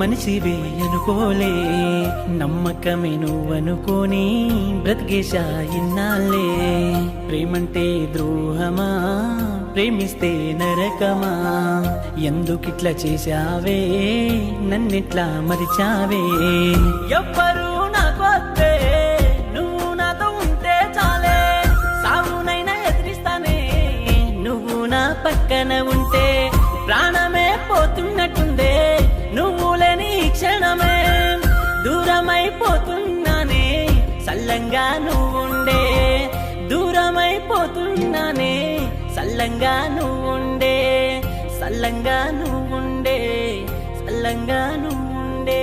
మనిషివే అనుకోలే నమ్మకమే నువ్వనుకోని బ్రతికేశా ఇన్నాళ్ళే ప్రేమంటే ద్రోహమా ప్రేమిస్తే నరకమా ఎందుకిట్లా చేశావే నన్నిట్లా మరిచావే ఎవ్వరు నాకొద్దే నువ్వు నాతో ఉంటే చాలే సావునైనా ఎదిరిస్తానే నువ్వు నా పక్కన ఉంటే ప్రాణమే పోతున్నట్టుందే నువ్వు లేని క్షణమే దూరమైపోతున్నానే సల్లంగా నువ్వుండే దూరమైపోతున్నానే సల్లంగా నువ్వుండే సల్లంగా నువ్వుండే సల్లంగా నువ్వుండే